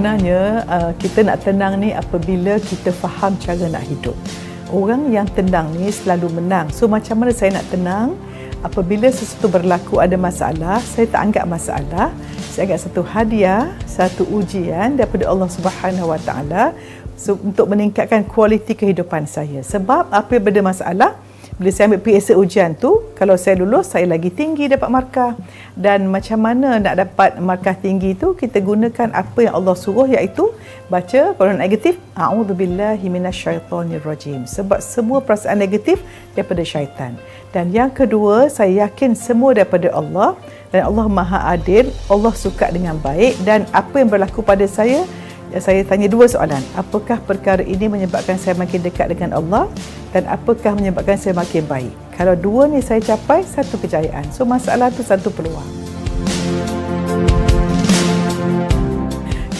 Sebenarnya kita nak tenang ni apabila kita faham cara nak hidup. Orang yang tenang ni selalu menang. So macam mana saya nak tenang? Apabila sesuatu berlaku ada masalah, saya tak anggap masalah. Saya anggap satu hadiah, satu ujian daripada Allah Subhanahu Wa Taala untuk meningkatkan kualiti kehidupan saya. Sebab apabila ada masalah, bila saya ambil PSA ujian tu, kalau saya lulus, saya lagi tinggi dapat markah. Dan macam mana nak dapat markah tinggi tu, kita gunakan apa yang Allah suruh, iaitu baca Quran negatif, a'udzubillahi minasyaitonirrajim. Sebab semua perasaan negatif daripada syaitan. Dan yang kedua, saya yakin semua daripada Allah. Dan Allah Maha Adil, Allah suka dengan baik. Dan apa yang berlaku pada saya tanya dua soalan. Apakah perkara ini menyebabkan saya makin dekat dengan Allah? Dan apakah menyebabkan saya makin baik? Kalau dua ni saya capai, satu kejayaan. So masalah tu satu peluang.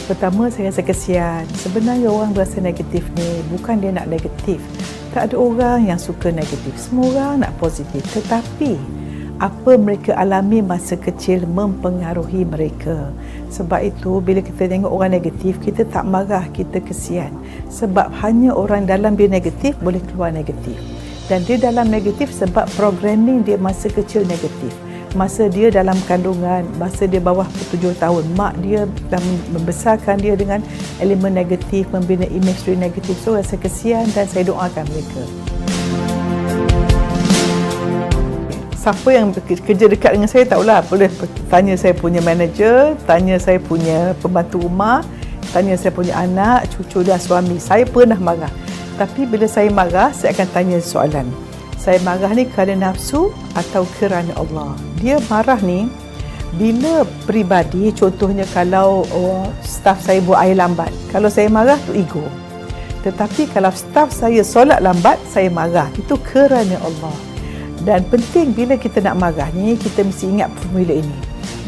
Pertama, saya rasa kesian. Sebenarnya orang berasa negatif ni bukan dia nak negatif. Tak ada orang yang suka negatif. Semua orang nak positif. Tetapi apa mereka alami masa kecil mempengaruhi mereka. Sebab itu bila kita tengok orang negatif, kita tak marah, kita kesian. Sebab hanya orang dalam dia negatif boleh keluar negatif. Dan dia dalam negatif sebab programming dia masa kecil negatif. Masa dia dalam kandungan, masa dia bawah 7 tahun, mak dia dah membesarkan dia dengan elemen negatif, membina image negatif. So rasa kesian dan saya doakan mereka. Siapa yang kerja dekat dengan saya, tahulah, boleh tanya saya punya manager, tanya saya punya pembantu rumah, tanya saya punya anak, cucu dan suami. Saya pernah marah. Tapi bila saya marah, saya akan tanya soalan. Saya marah ni kerana nafsu atau kerana Allah? Dia marah ni bila peribadi, contohnya kalau staff saya buat air lambat. Kalau saya marah tu ego. Tetapi kalau staff saya solat lambat, saya marah. Itu kerana Allah. Dan penting bila kita nak marah ni, kita mesti ingat formula ini.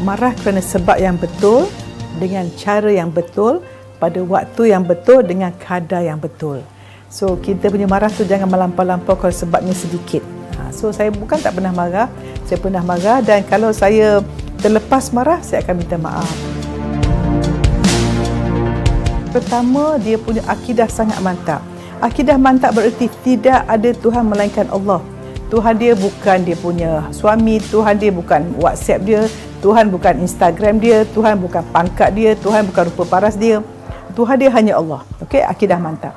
Marah kerana sebab yang betul, dengan cara yang betul, pada waktu yang betul, dengan kadar yang betul. So kita punya marah tu jangan melampau-lampau kalau sebabnya sedikit. So saya bukan tak pernah marah, saya pernah marah, dan kalau saya terlepas marah, saya akan minta maaf. Pertama, dia punya akidah sangat mantap. Akidah mantap bererti tidak ada Tuhan melainkan Allah. Tuhan dia bukan dia punya suami, Tuhan dia bukan WhatsApp dia, Tuhan bukan Instagram dia, Tuhan bukan pangkat dia, Tuhan bukan rupa paras dia. Tuhan dia hanya Allah. Okey, akidah mantap.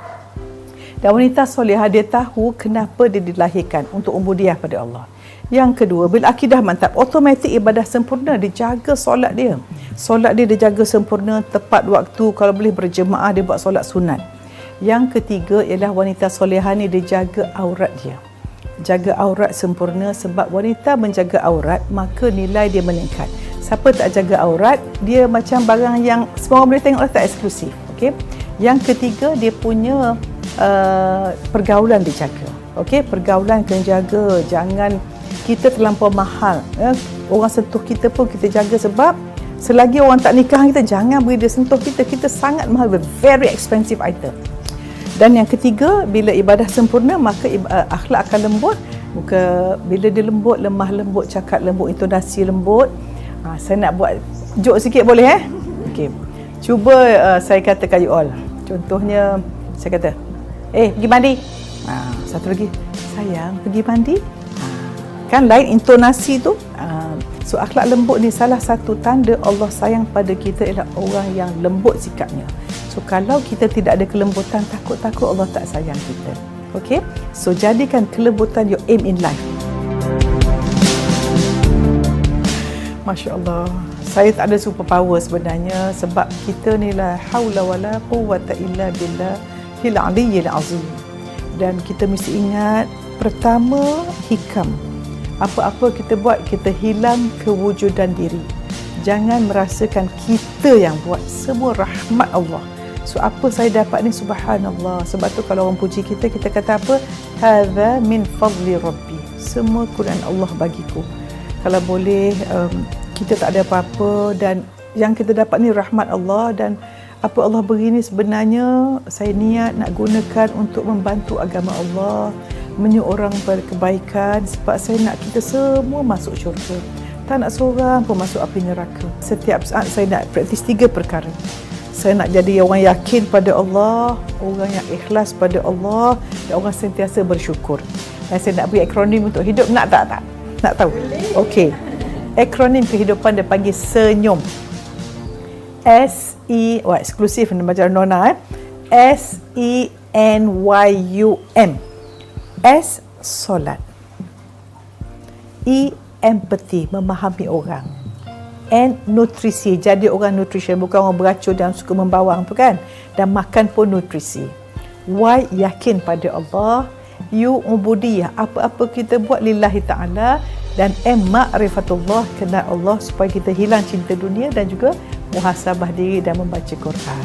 Dan wanita solehah dia tahu kenapa dia dilahirkan, untuk ubudiah pada Allah. Yang kedua, bila akidah mantap, automatik ibadah sempurna, dia jaga solat dia. Solat dia jaga sempurna, tepat waktu, kalau boleh berjemaah dia buat solat sunat. Yang ketiga ialah wanita solehah ni dia jaga aurat dia. Jaga aurat sempurna, sebab wanita menjaga aurat maka nilai dia meningkat. Siapa tak jaga aurat, dia macam barang yang semua orang boleh tengok, tak eksklusif. Okey. Yang ketiga, dia punya pergaulan dijaga. Okey, pergaulan kena jaga, jangan kita terlampau mahal. Orang sentuh kita pun kita jaga, sebab selagi orang tak nikah kita, jangan beri dia sentuh kita. Kita sangat mahal, very expensive item. Dan yang ketiga, bila ibadah sempurna, maka akhlak akan lembut. Muka bila dia lembut, lemah lembut, cakap lembut, intonasi lembut. Saya nak buat joke sikit, boleh Okey. Cuba saya katakan you all. Contohnya saya kata, pergi mandi. Satu lagi, sayang, pergi mandi. Kan lain intonasi tu. So akhlak lembut ni salah satu tanda Allah sayang pada kita, ialah orang yang lembut sikapnya. So kalau kita tidak ada kelembutan, takut-takut Allah tak sayang kita. Okey? So jadikan kelembutan your aim in life. Masya Allah. Saya tak ada superpower sebenarnya, sebab kita ni la haula wala quwwata illa billahil aliyyil azim. Dan kita mesti ingat, pertama, hikam. Apa-apa kita buat, kita hilang kewujudan diri. Jangan merasakan kita yang buat, semua rahmat Allah. So apa saya dapat ni, subhanallah. Sebab tu kalau orang puji kita, kita kata apa? Hadza min fadli rabbi. Semua kurniaan Allah bagiku. Kalau boleh, kita tak ada apa-apa, dan yang kita dapat ni rahmat Allah. Dan apa Allah beri ni sebenarnya saya niat nak gunakan untuk membantu agama Allah, menyuruh orang berkebaikan, sebab saya nak kita semua masuk syurga. Tak nak seorang pun masuk api neraka. Setiap saat saya nak praktis 3 perkara. Saya nak jadi orang yakin pada Allah, orang yang ikhlas pada Allah, dan orang sentiasa bersyukur. Dan saya nak beri akronim untuk hidup. Nak tak? Tak? Nak tahu? Okey. Akronim kehidupan dia panggil senyum. eksklusif macam Nona SENYUM. S, solat. E, empathy, memahami orang. N, nutrisi, jadi orang nutrition, bukan orang beracun dan suka membawang tu kan. Dan makan pun nutrisi. Y, yakin pada Allah. U, ubudiyah, apa-apa kita buat lillahi ta'ala. Dan M, ma'rifatullah, kenal Allah supaya kita hilang cinta dunia dan juga muhasabah diri dan membaca Quran.